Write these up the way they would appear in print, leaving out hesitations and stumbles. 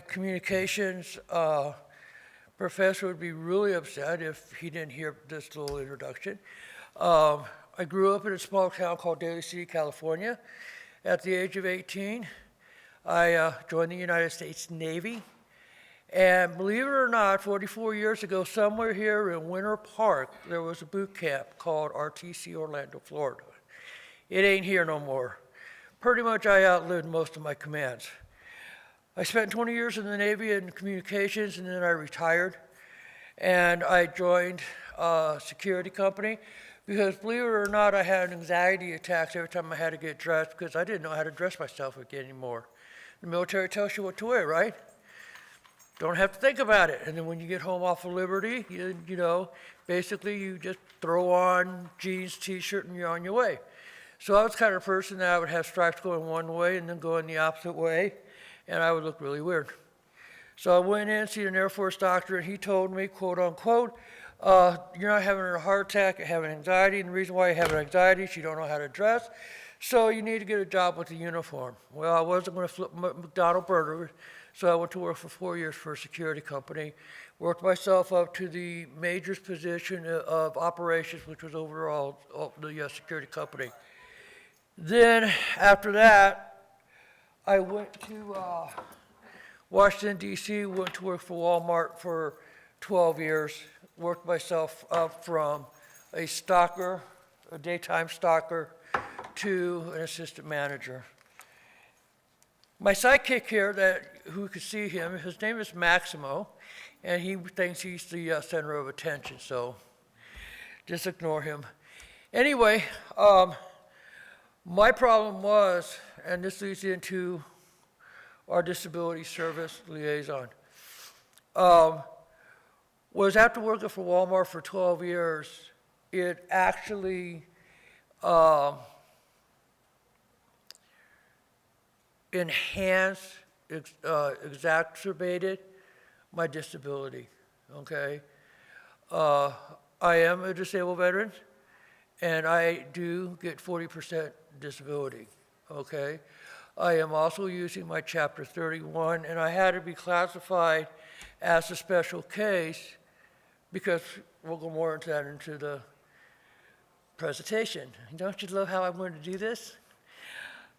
Communications professor would be really upset if he didn't hear this little introduction. I grew up in a small town called Daly City, California. At the age of 18, I joined the United States Navy. And believe it or not, 44 years ago, somewhere here in Winter Park, there was a boot camp called RTC Orlando, Florida. It ain't here no more. Pretty much I outlived most of my commands. I spent 20 years in the Navy in communications, and then I retired. And I joined a security company because, believe it or not, I had anxiety attacks every time I had to get dressed because I didn't know how to dress myself again anymore. The military tells you what to wear, right? Don't have to think about it. And then when you get home off of liberty, basically you just throw on jeans, t-shirt, and you're on your way. So I was the kind of person that I would have stripes going one way and then going the opposite way, and I would look really weird. So I went in, see an Air Force doctor, and he told me, quote unquote, you're not having a heart attack, you're having anxiety, and the reason why you're having anxiety is you don't know how to dress, so you need to get a job with a uniform. Well, I wasn't going to flip McDonald's burger, so I went to work for 4 years for a security company, worked myself up to the major's position of operations, which was overall the security company. Then after that, I went to Washington, D.C., went to work for Walmart for 12 years, worked myself up from a stalker, a daytime stalker, to an assistant manager. My sidekick here, who could see him, his name is Maximo, and he thinks he's the center of attention, so just ignore him. Anyway, my problem was, and this leads into our disability service liaison, was after working for Walmart for 12 years, it actually enhanced, exacerbated my disability, okay? I am a disabled veteran, and I do get 40% disability, okay? I am also using my Chapter 31, and I had to be classified as a special case because we'll go more into that into the presentation. Don't you love how I'm going to do this?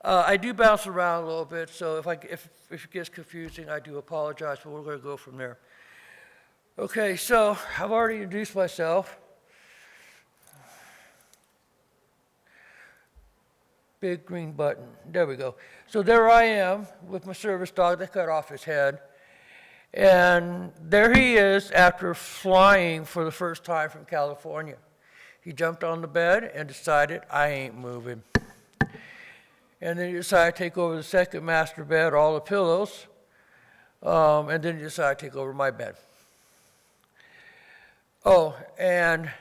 I do bounce around a little bit, so if it gets confusing, I do apologize, but we're going to go from there. Okay, so I've already introduced myself. Big green button. There we go. So there I am with my service dog. They cut off his head. And there he is after flying for the first time from California. He jumped on the bed and decided, I ain't moving. And then he decided to take over the second master bed, all the pillows, and then he decided to take over my bed. Oh, and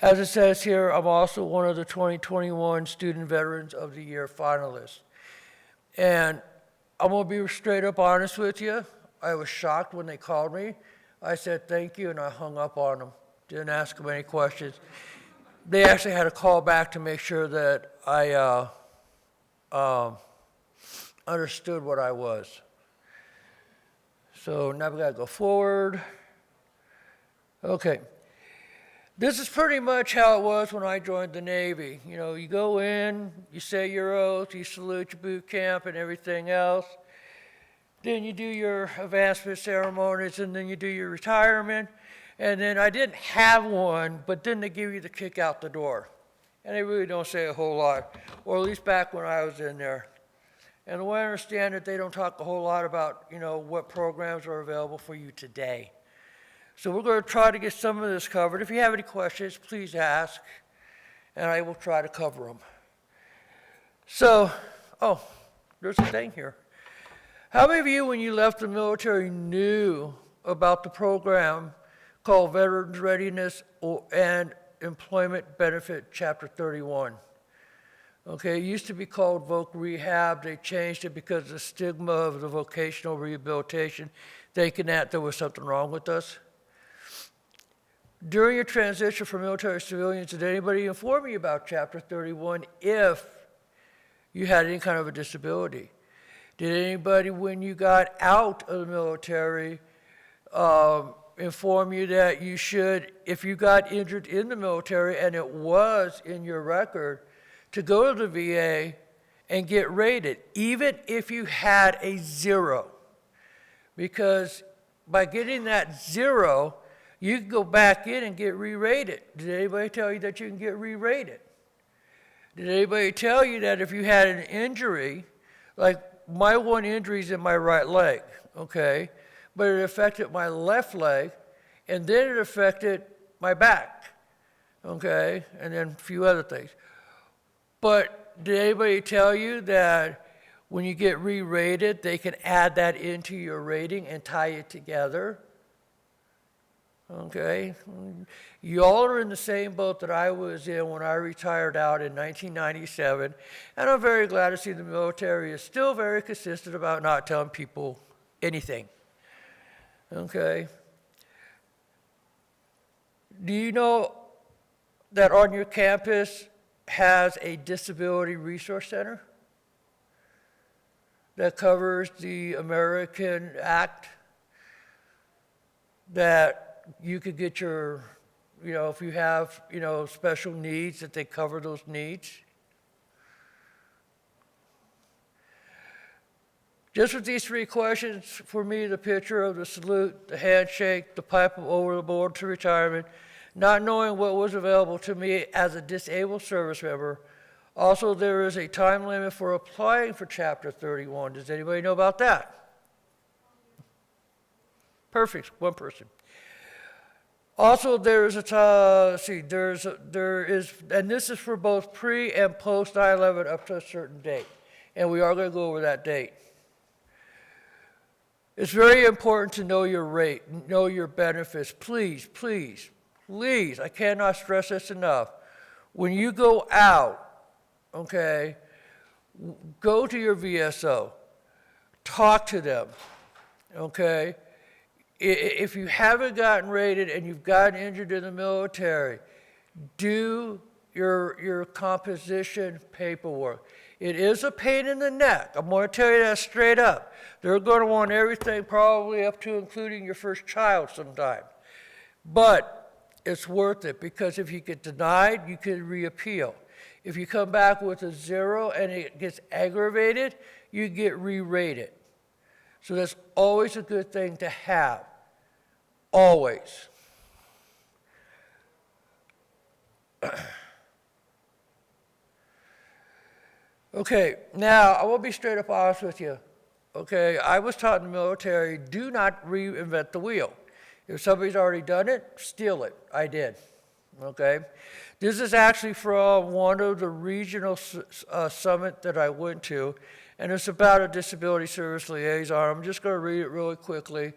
as it says here, I'm also one of the 2021 Student Veterans of the Year finalists. And I'm going to be straight up honest with you. I was shocked when they called me. I said thank you, and I hung up on them. Didn't ask them any questions. They actually had to call back to make sure that I understood what I was. So now we got to go forward. Okay. This is pretty much how it was when I joined the Navy. You know, you go in, you say your oath, you salute your boot camp and everything else. Then you do your advancement ceremonies, and then you do your retirement. And then I didn't have one, but then they give you the kick out the door. And they really don't say a whole lot, or at least back when I was in there. And the way I understand it, they don't talk a whole lot about, what programs are available for you today. So we're going to try to get some of this covered. If you have any questions, please ask, and I will try to cover them. So, there's a thing here. How many of you, when you left the military, knew about the program called Veterans Readiness and Employment Benefit Chapter 31? Okay, it used to be called Voc Rehab. They changed it because of the stigma of the vocational rehabilitation, thinking that there was something wrong with us. During your transition from military to civilians, did anybody inform you about Chapter 31 if you had any kind of a disability? Did anybody, when you got out of the military, inform you that you should, if you got injured in the military and it was in your record, to go to the VA and get rated, even if you had a 0? Because by getting that 0, you can go back in and get re-rated. Did anybody tell you that you can get re-rated? Did anybody tell you that if you had an injury, like my one injury is in my right leg, okay? But it affected my left leg, and then it affected my back, okay? And then a few other things. But did anybody tell you that when you get re-rated, they can add that into your rating and tie it together? Okay? Y'all are in the same boat that I was in when I retired out in 1997, and I'm very glad to see the military is still very consistent about not telling people anything. Okay? Do you know that on your campus has a disability resource center that covers the American Act, that you could get your, if you have, special needs, that they cover those needs? Just with these 3 questions, for me, the picture of the salute, the handshake, the pipe over the board to retirement, not knowing what was available to me as a disabled service member. Also, there is a time limit for applying for Chapter 31. Does anybody know about that? Perfect, 1 person. Also, there is and this is for both pre and post 9/11 up to a certain date, and we are going to go over that date. It's very important to know your rate, know your benefits. Please, please, please, I cannot stress this enough. When you go out, okay, go to your VSO, talk to them, okay? If you haven't gotten rated and you've gotten injured in the military, do your composition paperwork. It is a pain in the neck. I'm going to tell you that straight up. They're going to want everything probably up to including your first child sometime. But it's worth it, because if you get denied, you can reappeal. If you come back with a 0 and it gets aggravated, you get re-rated. So that's always a good thing to have, always. Okay, now I will be straight up honest with you. Okay, I was taught in the military, do not reinvent the wheel. If somebody's already done it, steal it. I did. Okay, this is actually from one of the regional summit that I went to. And it's about a disability service liaison. I'm just going to read it really quickly.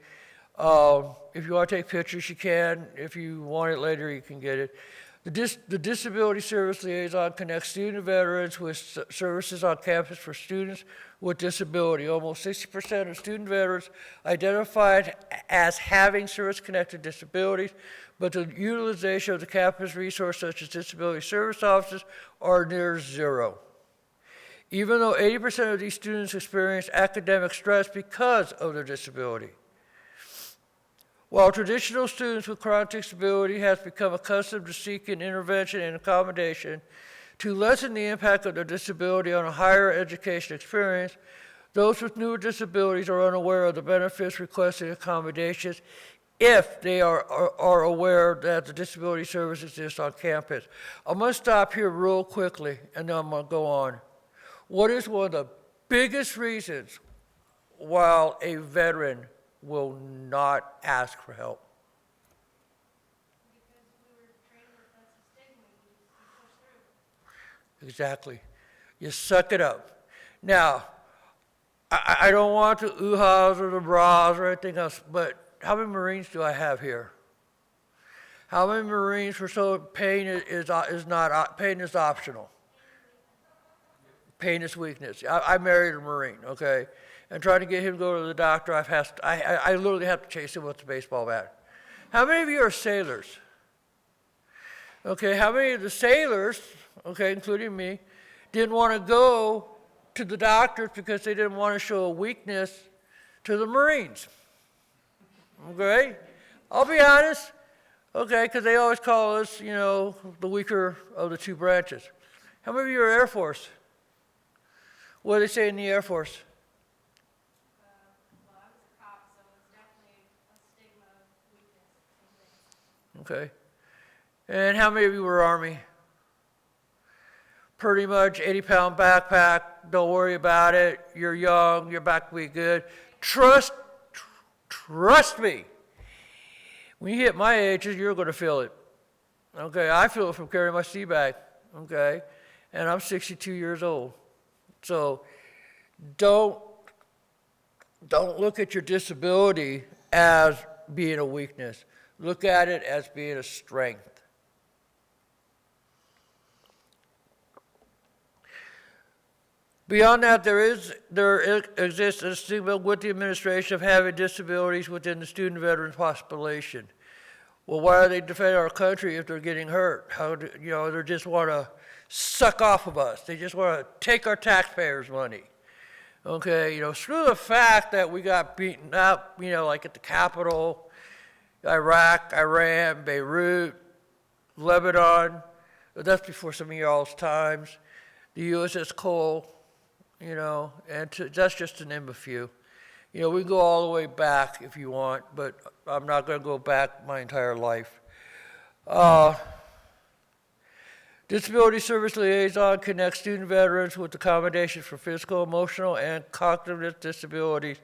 If you want to take pictures, you can. If you want it later, you can get it. The disability service liaison connects student veterans with services on campus for students with disability. Almost 60% of student veterans identified as having service-connected disabilities, but the utilization of the campus resource, such as disability service offices, are near 0. Even though 80% of these students experience academic stress because of their disability. While traditional students with chronic disability have become accustomed to seeking intervention and accommodation to lessen the impact of their disability on a higher education experience, those with newer disabilities are unaware of the benefits requesting accommodations if they are aware that the disability service exists on campus. I'm going to stop here real quickly, and then I'm going to go on. What is one of the biggest reasons why a veteran will not ask for help? Because we were trained that that's a stigma. You push through. Exactly. You suck it up. Now, I don't want the oohs or the bras or anything else, but how many Marines do I have here? How many Marines were so pain is optional? Pain is weakness. I married a Marine, okay? And trying to get him to go to the doctor, I literally have to chase him with the baseball bat. How many of you are sailors? Okay, how many of the sailors, okay, including me, didn't want to go to the doctors because they didn't want to show a weakness to the Marines. Okay? I'll be honest. Okay, because they always call us, you know, the weaker of the two branches. How many of you are Air Force? What do they say in the Air Force? Well, I was a cop, so it's definitely a stigma of weakness and things. Okay. And how many of you were Army? Pretty much 80-pound backpack, don't worry about it, you're young, your back will be good. Trust me. When you hit my ages, you're going to feel it. Okay, I feel it from carrying my sea bag. Okay, and I'm 62 years old. So don't look at your disability as being a weakness. Look at it as being a strength. Beyond that, there exists a stigma with the administration of having disabilities within the student veterans population. Well, why are they defending our country if they're getting hurt? They just want to suck off of us. They just want to take our taxpayers' money. Okay, screw the fact that we got beaten up, like at the Capitol, Iraq, Iran, Beirut, Lebanon. That's before some of y'all's times. The USS Cole. That's just to name a few. We can go all the way back if you want, but I'm not going to go back my entire life. Disability Service Liaison connects student veterans with accommodations for physical, emotional, and cognitive disabilities.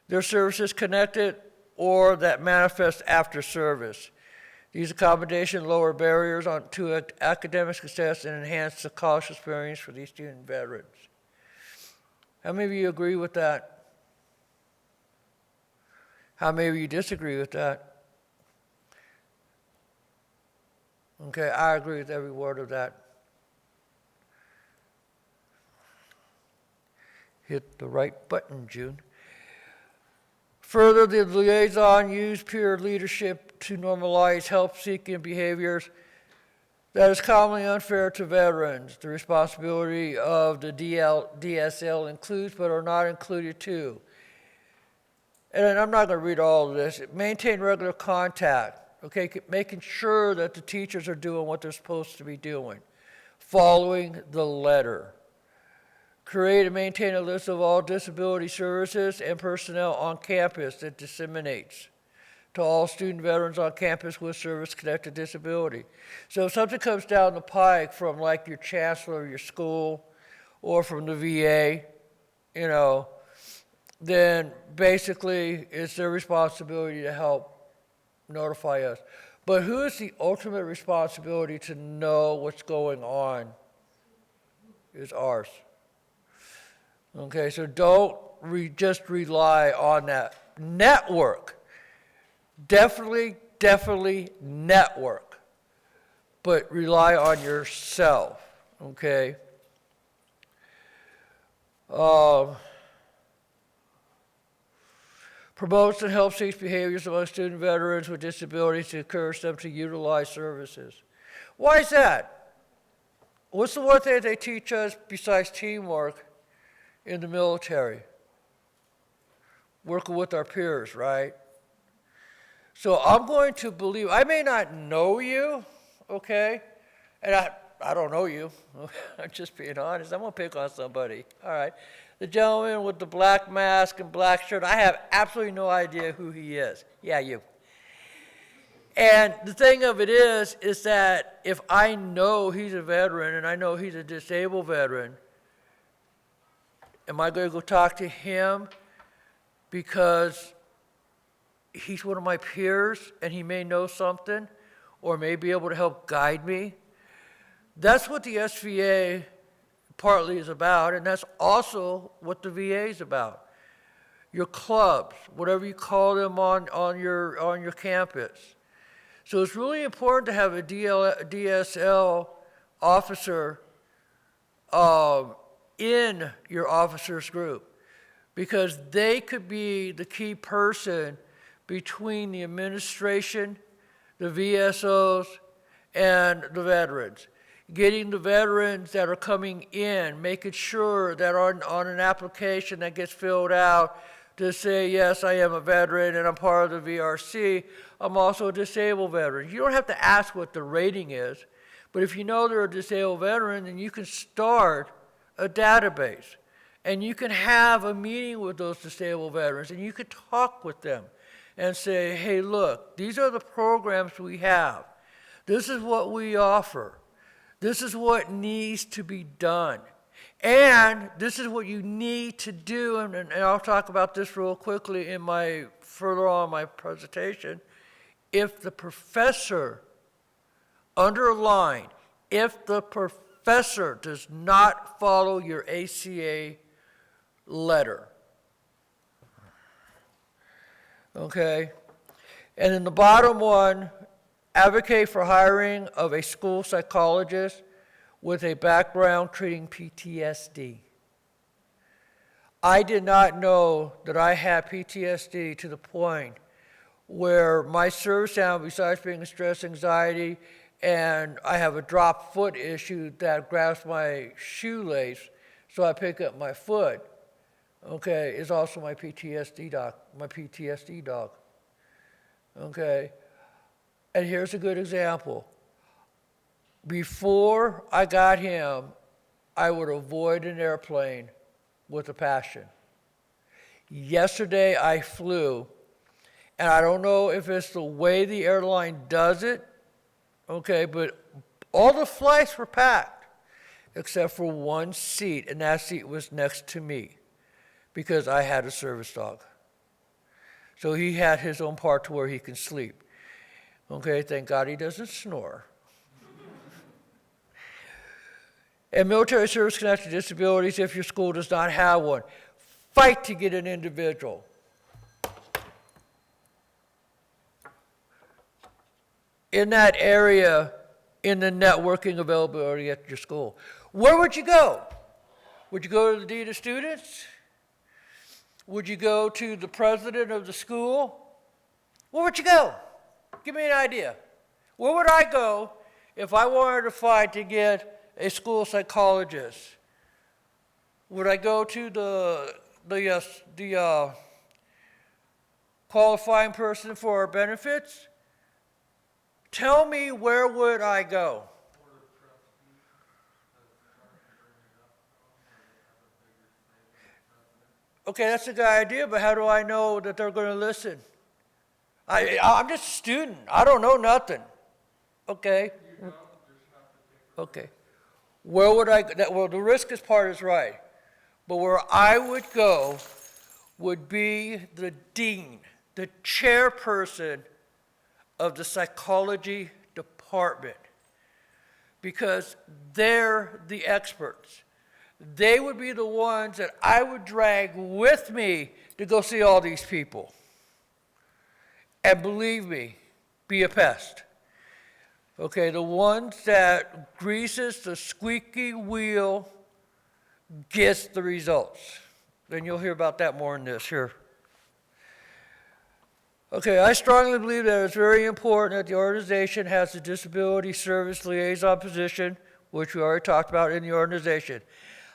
Their services connected or that manifest after service. These accommodations lower barriers to academic success and enhance the college experience for these student veterans. How many of you agree with that? How many of you disagree with that? Okay, I agree with every word of that. Hit the right button, June. Further, the liaison used peer leadership to normalize help-seeking behaviors that is commonly unfair to veterans. The responsibility of the DSL includes but are not included to. And I'm not going to read all of this. Maintain regular contact, okay? Making sure that the teachers are doing what they're supposed to be doing. Following the letter. Create and maintain a list of all disability services and personnel on campus that disseminates to all student veterans on campus with service-connected disability. So if something comes down the pike from like your chancellor of your school or from the VA, then basically it's their responsibility to help notify us. But who is the ultimate responsibility to know what's going on is ours. Okay, so don't just rely on that network. Definitely network, but rely on yourself, okay? Promotes and helps teach behaviors among student veterans with disabilities to encourage them to utilize services. Why is that? What's the one thing they teach us besides teamwork in the military? Working with our peers, right? So I'm going to believe, I may not know you, okay? And I don't know you. I'm just being honest. I'm going to pick on somebody. All right. The gentleman with the black mask and black shirt, I have absolutely no idea who he is. Yeah, you. And the thing of it is that if I know he's a veteran and I know he's a disabled veteran, am I going to go talk to him because he's one of my peers and he may know something or may be able to help guide me? That's what the SVA partly is about, and that's also what the VA is about. Your clubs, whatever you call them on your campus. So it's really important to have a DSL officer in your officers group, because they could be the key person between the administration, the VSOs, and the veterans. getting the veterans that are coming in, making sure that on an application that gets filled out to say, yes, I am a veteran and I'm part of the VRC, I'm also a disabled veteran. You don't have to ask what the rating is, but if you know they're a disabled veteran, then you can start a database. And you can have a meeting with those disabled veterans and you can talk with them and say, hey, look, these are the programs we have. This is what we offer. This is what needs to be done. And this is what you need to do, and I'll talk about this real quickly in further on in my presentation. If the professor, underline, if the professor does not follow your ACA letter, okay? And in the bottom one, advocate for hiring of a school psychologist with a background treating PTSD. I did not know that I had PTSD to the point where my service animal, besides being a stress anxiety, and I have a drop foot issue that grabs my shoelace so I pick up my foot, okay, is also my PTSD dog, okay? And here's a good example. Before I got him, I would avoid an airplane with a passion. Yesterday I flew, and I don't know if it's the way the airline does it, okay, but all the flights were packed except for one seat, and that seat was next to me because I had a service dog. So he had his own part to where he can sleep. Okay, thank God he doesn't snore. And military service-connected disabilities, if your school does not have one, fight to get an individual. In that area, in the networking availability at your school. Where would you go? Would you go to the dean of students? Would you go to the president of the school? Where would you go? Give me an idea. Where would I go if I wanted to fight to get a school psychologist? Would I go to the qualifying person for our benefits? Tell me, where would I go? Okay, that's a good idea, but how do I know that they're going to listen? I'm just a student. I don't know nothing. Okay. Okay. Where would I go? Well, the risk part is right. But where I would go would be the dean, the chairperson of the psychology department, because they're the experts. They would be the ones that I would drag with me to go see all these people. And believe me, be a pest. Okay, the ones that greases the squeaky wheel gets the results. And you'll hear about that more in this here. Okay, I strongly believe that it's very important that the organization has a disability service liaison position, which we already talked about in the organization.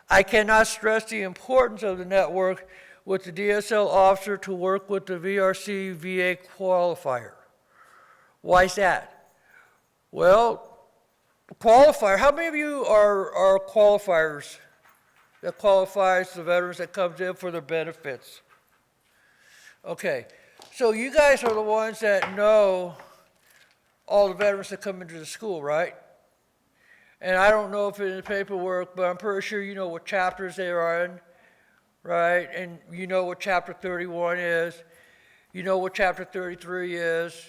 I cannot stress the importance of the network with the DSL officer to work with the VRC VA qualifier. Why is that? Well, qualifier, how many of you are qualifiers that qualifies the veterans that comes in for their benefits? Okay, so you guys are the ones that know all the veterans that come into the school, right? And I don't know if it's in the paperwork, but I'm pretty sure you know what chapters they are in, right? And you know what chapter 31 is. You know what chapter 33 is.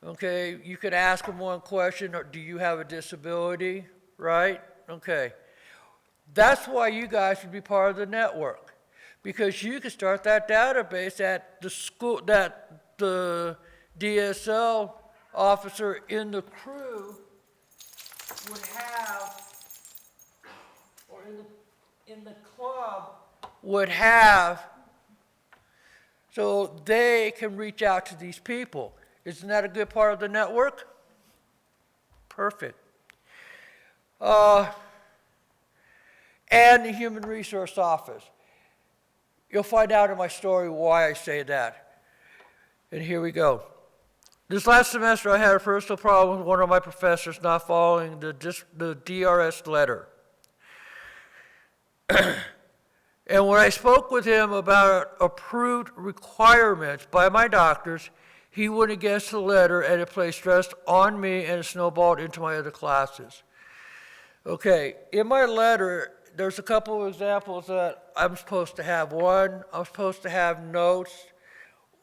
Okay, you could ask them one question, or do you have a disability, right? Okay. That's why you guys should be part of the network, because you can start that database at the school, that the DSL officer in the crew would have, or in the club would have, so they can reach out to these people. Isn't that a good part of the network? Perfect. And the Human Resource Office. You'll find out in my story why I say that. And here we go. This last semester, I had a personal problem with one of my professors not following the DRS letter. And when I spoke with him about approved requirements by my doctors, he went against the letter and it placed stress on me and it snowballed into my other classes. Okay, in my letter, there's a couple of examples that I'm supposed to have. One, I'm supposed to have notes,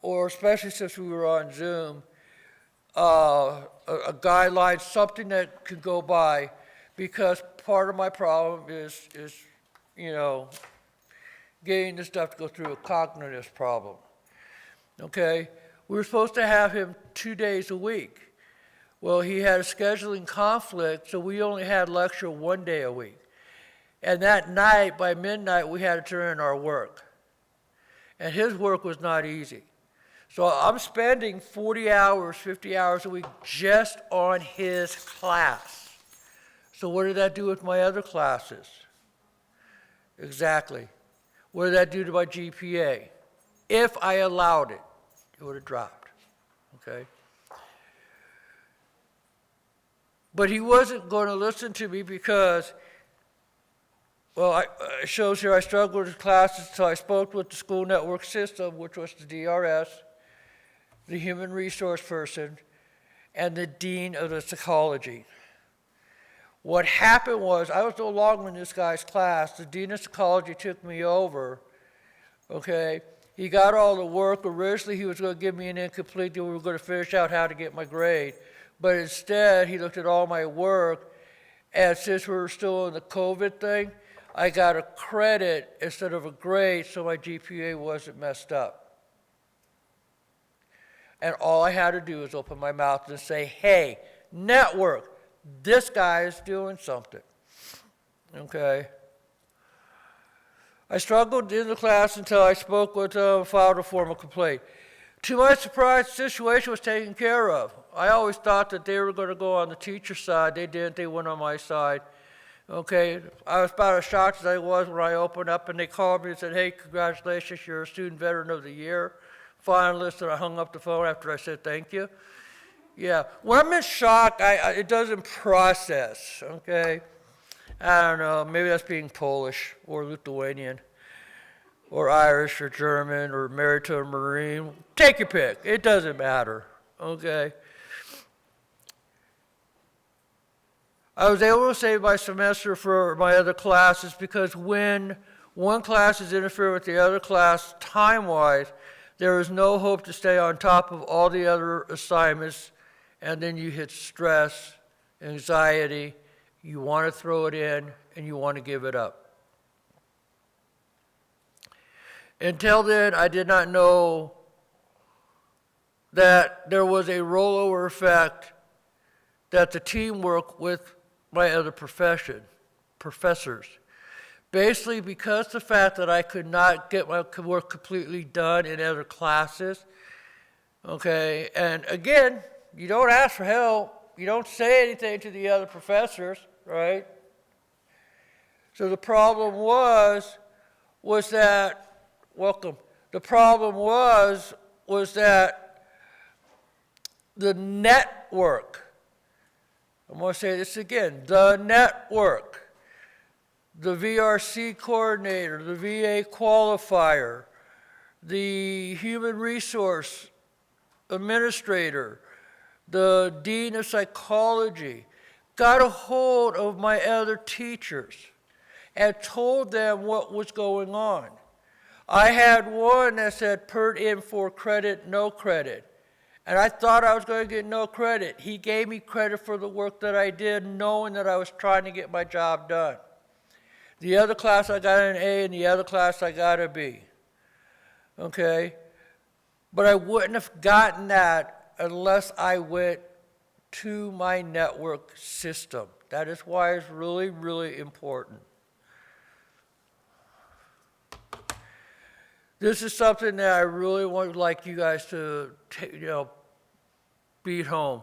or especially since we were on Zoom, a guideline, something that could go by, because part of my problem is getting this stuff to go through a cognitive problem. Okay, we were supposed to have him 2 days a week. Well, he had a scheduling conflict, so we only had lecture 1 day a week. And that night, by midnight, we had to turn in our work. And his work was not easy. So I'm spending 40 hours, 50 hours a week just on his class. So what did that do with my other classes? Exactly. What did that do to my GPA? If I allowed it, it would have dropped, okay? But he wasn't going to listen to me because, well, it shows here I struggled with classes until I spoke with the school network system, which was the DRS, the human resource person, and the dean of the psychology. What happened was, I was no longer in this guy's class. The dean of psychology took me over, okay? He got all the work. Originally, he was going to give me an incomplete, and we were going to finish out how to get my grade. But instead, he looked at all my work, and since we were still in the COVID thing, I got a credit instead of a grade, so my GPA wasn't messed up. And all I had to do was open my mouth and say, hey, network, this guy is doing something, okay? I struggled in the class until I spoke with him, filed a formal complaint. To my surprise, the situation was taken care of. I always thought that they were going to go on the teacher side. They didn't. They went on my side. Okay, I was about as shocked as I was when I opened up and they called me and said, hey, congratulations, you're a Student Veteran of the Year finalist, and I hung up the phone after I said thank you. Yeah, when I'm in shock, it doesn't process, okay? I don't know, maybe that's being Polish or Lithuanian or Irish or German or married to a Marine. Take your pick, it doesn't matter, okay? I was able to save my semester for my other classes because when one class is interfering with the other class time-wise, there is no hope to stay on top of all the other assignments, and then you hit stress, anxiety, you want to throw it in, and you want to give it up. Until then, I did not know that there was a rollover effect, that the teamwork with my other professors. Basically, because the fact that I could not get my work completely done in other classes, okay, and again, you don't ask for help, you don't say anything to the other professors, right? So the problem was that, welcome, the problem was that the network, I'm going to say this again, the network, the VRC coordinator, the VA qualifier, the human resource administrator, the dean of psychology, got a hold of my other teachers and told them what was going on. I had one that said per in for credit, no credit. And I thought I was going to get no credit. He gave me credit for the work that I did, knowing that I was trying to get my job done. The other class I got an A, and the other class I got a B. Okay? But I wouldn't have gotten that unless I went to my network system. That is why it's really, really important. This is something that I really would like you guys to, beat home.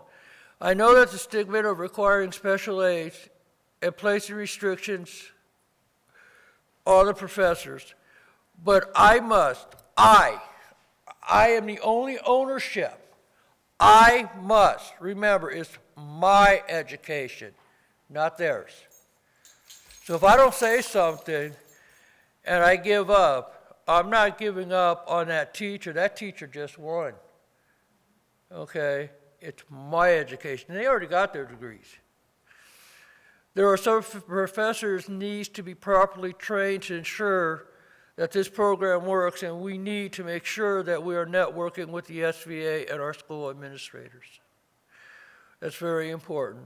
I know that the stigma of requiring special aid and placing restrictions on the professors, but I am the only ownership. I must, remember, it's my education, not theirs. So if I don't say something and I give up, I'm not giving up on that teacher. That teacher just won. Okay? It's my education. They already got their degrees. There are some professors needs to be properly trained to ensure that this program works, and we need to make sure that we are networking with the SVA and our school administrators. That's very important.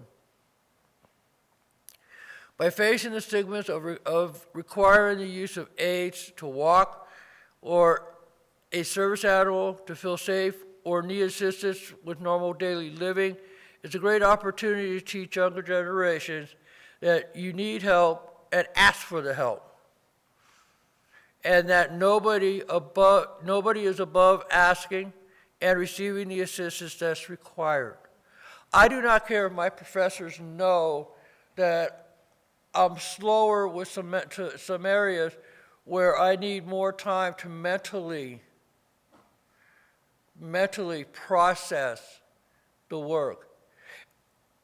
By facing the stigmas of requiring the use of aids to walk or a service animal to feel safe or need assistance with normal daily living, it's a great opportunity to teach younger generations that you need help and ask for the help. And that nobody is above asking and receiving the assistance that's required. I do not care if my professors know that I'm slower with some areas where I need more time to mentally process the work.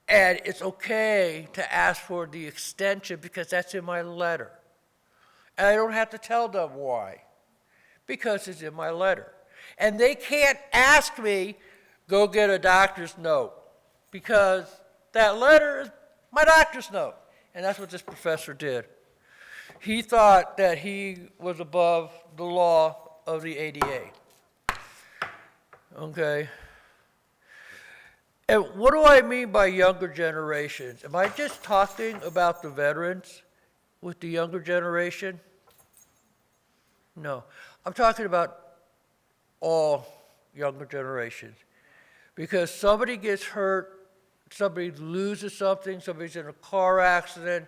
And it's okay to ask for the extension because that's in my letter. And I don't have to tell them why, because it's in my letter. And they can't ask me, go get a doctor's note, because that letter is my doctor's note. And that's what this professor did. He thought that he was above the law of the ADA. Okay? And what do I mean by younger generations? Am I just talking about the veterans with the younger generation? No. I'm talking about all younger generations. Because somebody gets hurt, somebody loses something, somebody's in a car accident,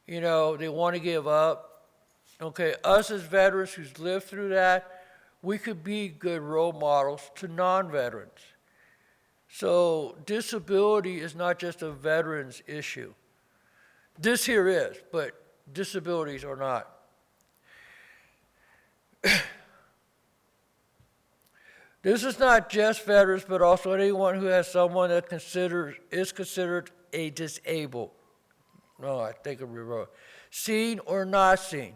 you know, they want to give up. Okay, us as veterans who's lived through that, we could be good role models to non-veterans. So disability is not just a veteran's issue. This here is, but disabilities are not. This is not just veterans, but also anyone who has someone that is considered a disabled. No, I think I'm wrong. Seen or not seen.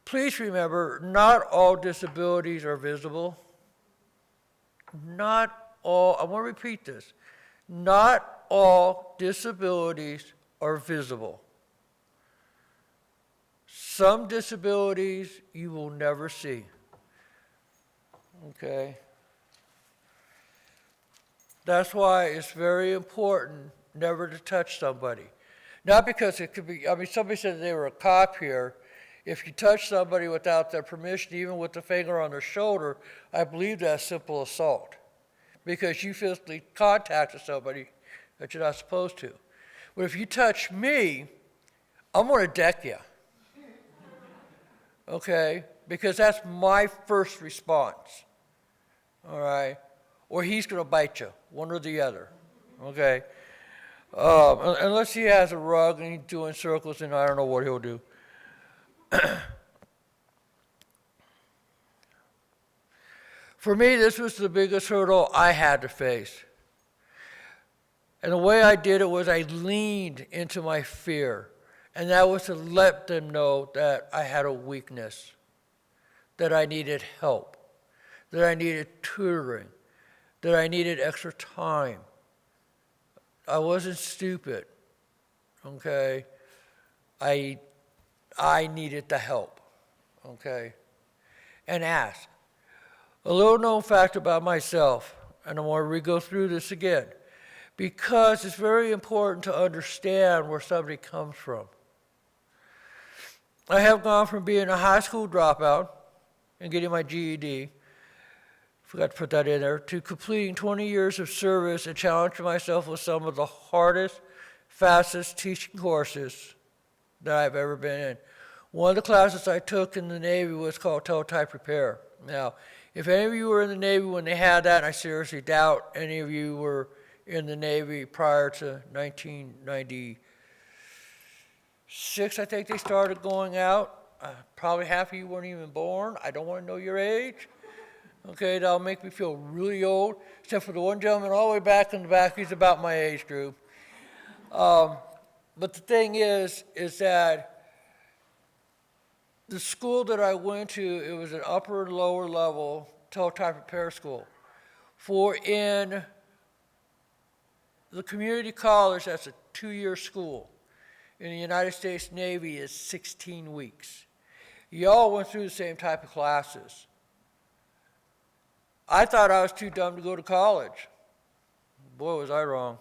Please remember, not all disabilities are visible. Not all, I want to repeat this. Not all disabilities are visible. Some disabilities you will never see. Okay? That's why it's very important never to touch somebody. Not because it could be, I mean, somebody said they were a cop here. If you touch somebody without their permission, even with the finger on their shoulder, I believe that's simple assault. Because you physically contacted somebody that you're not supposed to. But if you touch me, I'm going to deck you. Okay? Because that's my first response. All right? Or he's going to bite you, one or the other. Okay? Unless he has a rug and he's doing circles, and I don't know what he'll do. For me, this was the biggest hurdle I had to face. And the way I did it was I leaned into my fear. And that was to let them know that I had a weakness, that I needed help, that I needed tutoring, that I needed extra time. I wasn't stupid, okay? I needed the help, okay? And ask. A little known fact about myself, and I want to re-go through this again, because it's very important to understand where somebody comes from. I have gone from being a high school dropout and getting my GED, forgot to put that in there, to completing 20 years of service and challenging myself with some of the hardest, fastest teaching courses that I've ever been in. One of the classes I took in the Navy was called Teletype Repair. Now, if any of you were in the Navy when they had that, and I seriously doubt any of you were in the Navy prior to 1990, 6, I think they started going out. Probably half of you weren't even born. I don't want to know your age. Okay, that'll make me feel really old, except for the one gentleman all the way back in the back. He's about my age group. But the thing is that the school that I went to, it was an upper and lower level teletype repair school. For in the community college, that's a 2-year school. In the United States Navy, is 16 weeks. Y'all went through the same type of classes. I thought I was too dumb to go to college. Boy, was I wrong.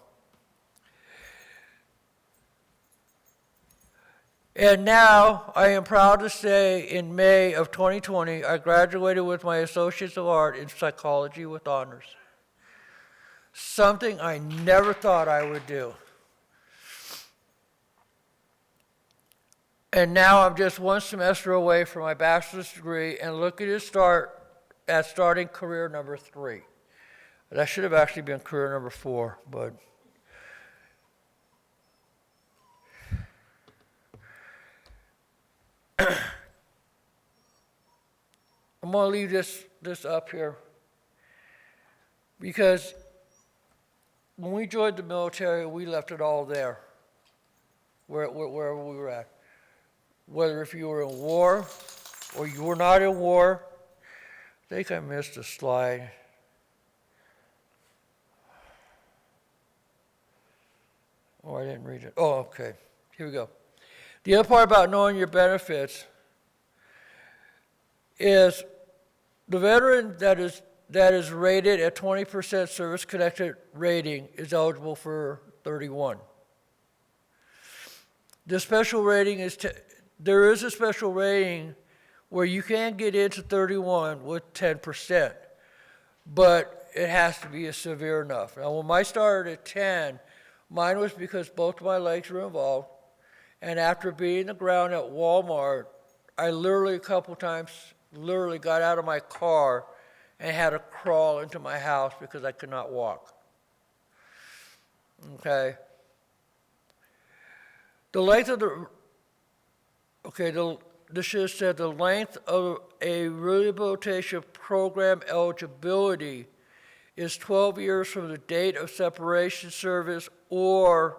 And now, I am proud to say, in May of 2020, I graduated with my Associates of Art in Psychology with honors. Something I never thought I would do. And now I'm just one semester away from my bachelor's degree and looking to starting career number 3. That should have actually been career number 4, but I'm going to leave this up here because when we joined the military, we left it all there, wherever we were at. Whether if you were in war or you were not in war. I think I missed a slide. Oh, I didn't read it. Oh, okay. Here we go. The other part about knowing your benefits is the veteran that is rated at 20% service-connected rating is eligible for 31. The special rating is, there is a special rating where you can get into 31 with 10%, but it has to be severe enough. Now, when mine started at 10, mine was because both of my legs were involved, and after being on the ground at Walmart, I literally a couple times got out of my car and had to crawl into my house because I could not walk. Okay. The length of this should have said the length of a rehabilitation program eligibility is 12 years from the date of separation service or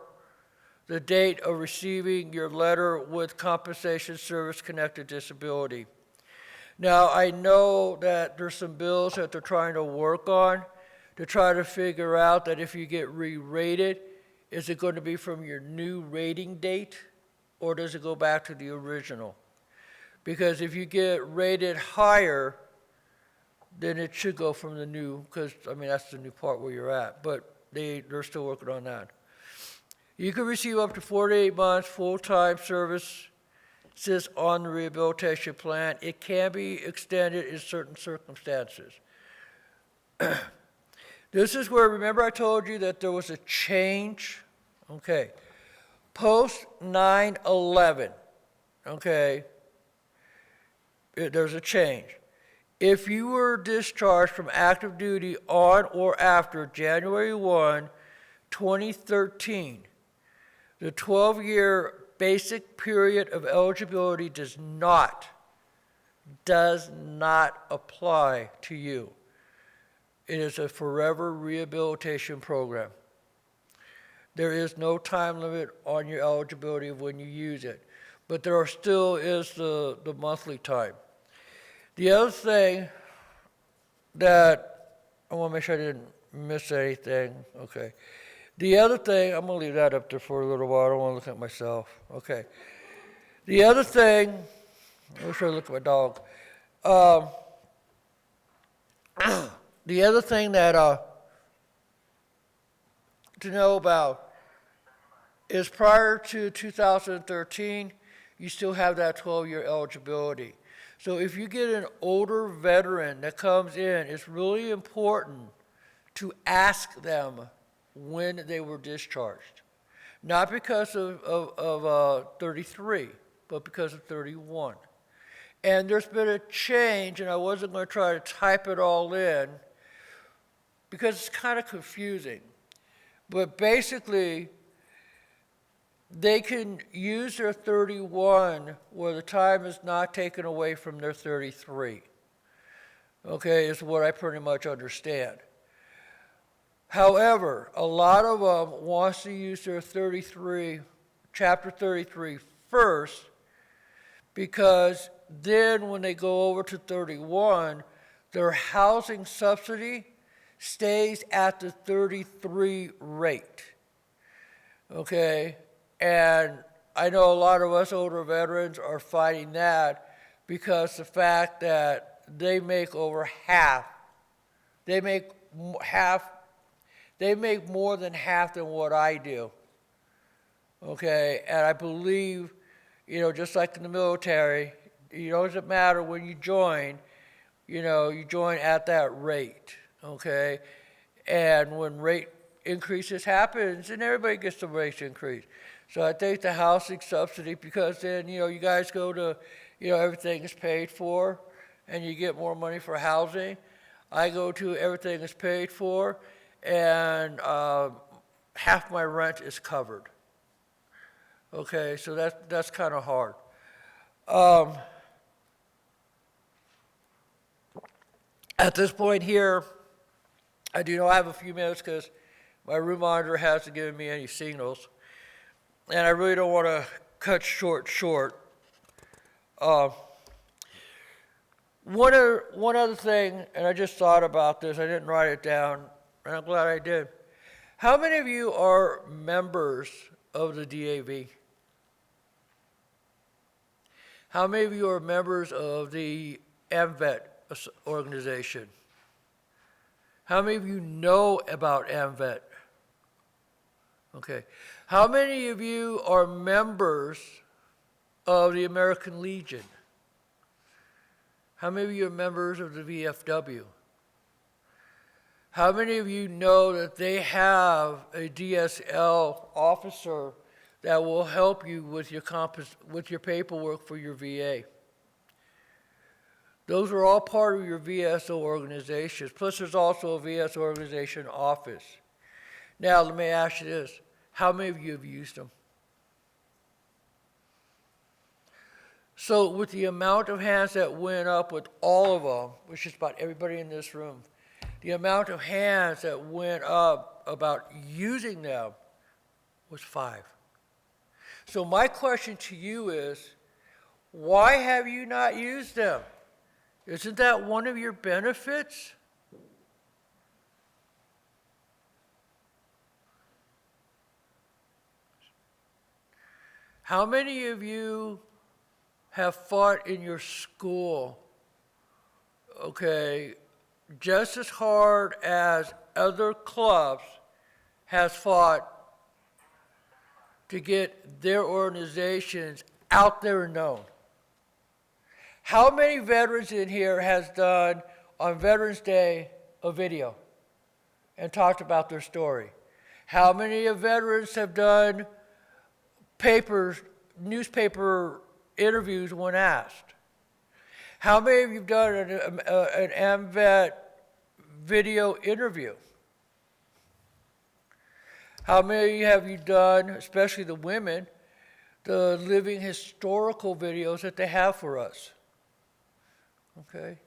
the date of receiving your letter with compensation service-connected disability. Now, I know that there's some bills that they're trying to work on to try to figure out that if you get re-rated, is it going to be from your new rating date or does it go back to the original? Because if you get rated higher, then it should go from the new, because, I mean, that's the new part where you're at, but they're still working on that. You can receive up to 48 months full-time services on the rehabilitation plan. It can be extended in certain circumstances. This is where, remember I told you that there was a change? Okay. Post 9/11, okay, there's a change. If you were discharged from active duty on or after January 1, 2013, the 12-year basic period of eligibility does not apply to you. It is a forever rehabilitation program. There is no time limit on your eligibility of when you use it, but there still is the monthly time. The other thing that I want to make sure I didn't miss anything. Okay. The other thing, I'm going to leave that up there for a little while. I don't want to look at myself. Okay. The other thing, I wish I look at my dog. The other thing that to know about is prior to 2013, you still have that 12-year eligibility. So if you get an older veteran that comes in, it's really important to ask them when they were discharged. Not because of 33, but because of 31. And there's been a change, and I wasn't going to try to type it all in because it's kind of confusing. But basically, they can use their 31 where the time is not taken away from their 33. Okay, is what I pretty much understand. However, a lot of them wants to use their 33, chapter 33 first, because then when they go over to 31, their housing subsidy stays at the 33 rate. Okay, and I know a lot of us older veterans are fighting that because the fact that they make over half, they make more than half than what I do. Okay, and I believe, just like in the military, it doesn't matter when you join, you join at that rate, okay? And when rate increases happens, then everybody gets the rate increase. So I think the housing subsidy, because then, you guys go to, everything is paid for, and you get more money for housing. I go to everything is paid for, and half my rent is covered. Okay, so that's kind of hard. At this point here, I do not have a few minutes because my room monitor hasn't given me any signals, and I really don't want to cut short. One other thing, and I just thought about this, I didn't write it down, and I'm glad I did. How many of you are members of the DAV? How many of you are members of the AMVET organization? How many of you know about AMVET? Okay. How many of you are members of the American Legion? How many of you are members of the VFW? How many of you know that they have a DSL officer that will help you with your paperwork for your VA? Those are all part of your VSO organizations. Plus, there's also a VSO organization office. Now, let me ask you this. How many of you have used them? So with the amount of hands that went up with all of them, which is about everybody in this room, the amount of hands that went up about using them was 5. So my question to you is, why have you not used them? Isn't that one of your benefits? How many of you have fought in your school, okay, just as hard as other clubs has fought to get their organizations out there and known? How many veterans in here has done on Veterans Day a video and talked about their story? How many of veterans have done newspaper interviews when asked? How many of you have done an AMVET video interview? How many have you done, especially the women, the living historical videos that they have for us? Okay?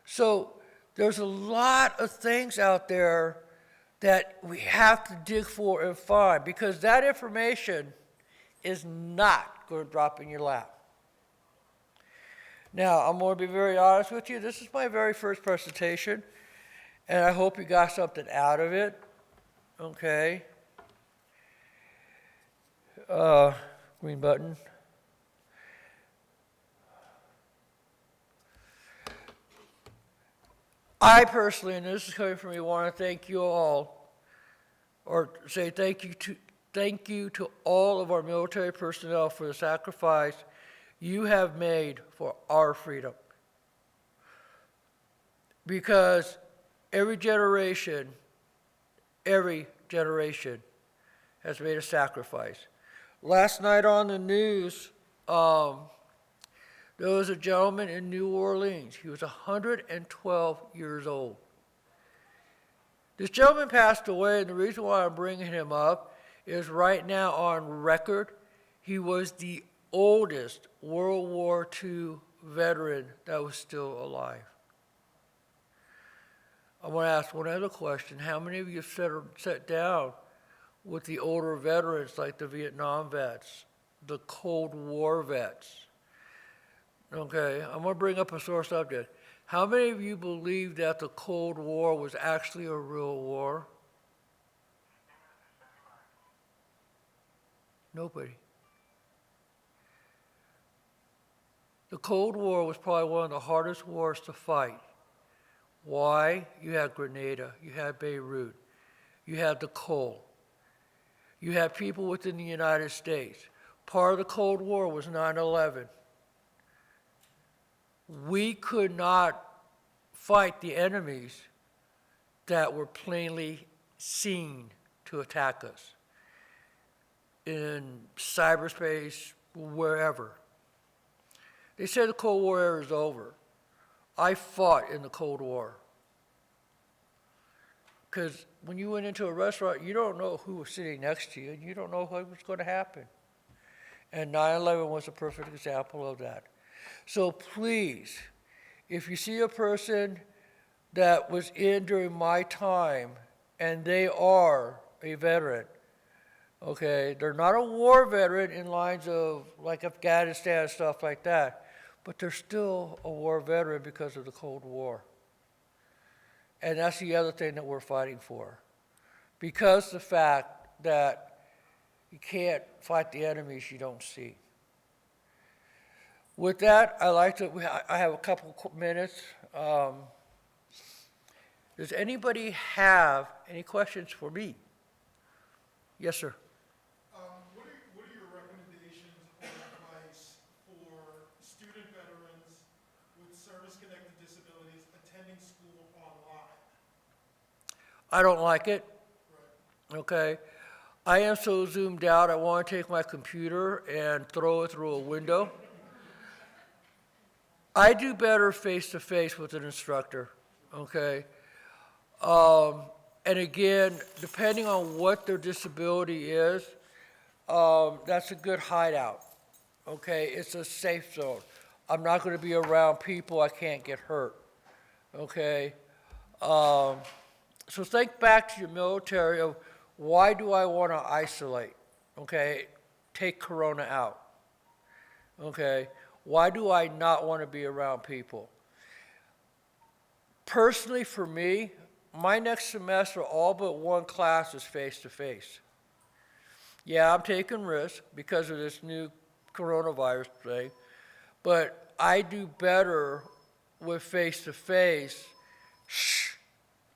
So there's a lot of things out there that we have to dig for and find, because that information is not going to drop in your lap. Now, I'm going to be very honest with you. This is my very first presentation, and I hope you got something out of it. Okay. Green button. I personally, and this is coming from me, want to thank you all, or say thank you to all of our military personnel for the sacrifice you have made for our freedom. Because every generation has made a sacrifice. Last night on the news, there was a gentleman in New Orleans. He was 112 years old. This gentleman passed away, and the reason why I'm bringing him up is right now on record, he was the oldest World War II veteran that was still alive. I want to ask one other question. How many of you have sat down with the older veterans like the Vietnam vets, the Cold War vets? Okay, I'm going to bring up a sore subject. How many of you believe that the Cold War was actually a real war? Nobody. The Cold War was probably one of the hardest wars to fight. Why? You had Grenada, you had Beirut, you had the coal, you had people within the United States. Part of the Cold War was 9/11. We could not fight the enemies that were plainly seen to attack us in cyberspace, wherever. They said the Cold War era is over. I fought in the Cold War. Because when you went into a restaurant, you don't know who was sitting next to you, and you don't know what was going to happen. And 9/11 was a perfect example of that. So please, if you see a person that was in during my time, and they are a veteran, okay, they're not a war veteran in lines of like Afghanistan, stuff like that, but they're still a war veteran because of the Cold War. And that's the other thing that we're fighting for. Because the fact that you can't fight the enemies you don't see. With that, I have a couple minutes. Does anybody have any questions for me? Yes, sir. What are your recommendations or advice for student veterans with service-connected disabilities attending school online? I don't like it. Right. Okay. I am so zoomed out, I want to take my computer and throw it through a window. I do better face-to-face with an instructor, okay? And again, depending on what their disability is, that's a good hideout, okay? It's a safe zone. I'm not going to be around people I can't get hurt, okay? So think back to your military of why do I want to isolate, okay? Take Corona out, okay? Why do I not want to be around people? Personally, for me, my next semester, all but one class is face-to-face. Yeah, I'm taking risks because of this new coronavirus thing, but I do better with face-to-face.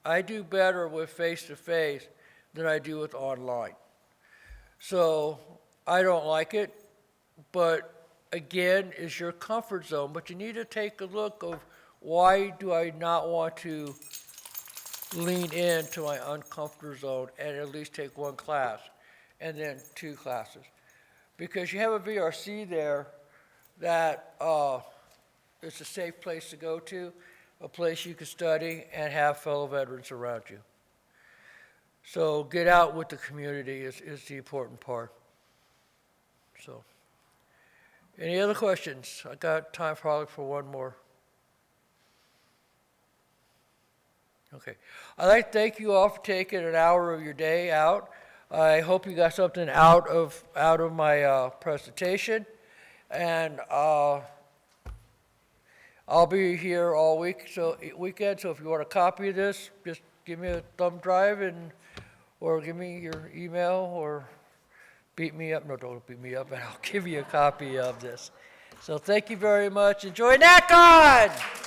I do better with face-to-face than I do with online. So I don't like it, but again, it's your comfort zone. But you need to take a look of why do I not want to lean into my uncomfortable zone and at least take one class and then two classes. Because you have a VRC there that it's a safe place to go to, a place you can study and have fellow veterans around you. So get out with the community is the important part. So, any other questions? I got time probably for one more. Okay. I'd like to thank you all for taking an hour of your day out. I hope you got something out of my presentation. And I'll be here all weekend, so if you want a copy of this, just give me a thumb drive or give me your email or beat me up. No, don't beat me up, and I'll give you a copy of this. So thank you very much. Enjoy NatCon!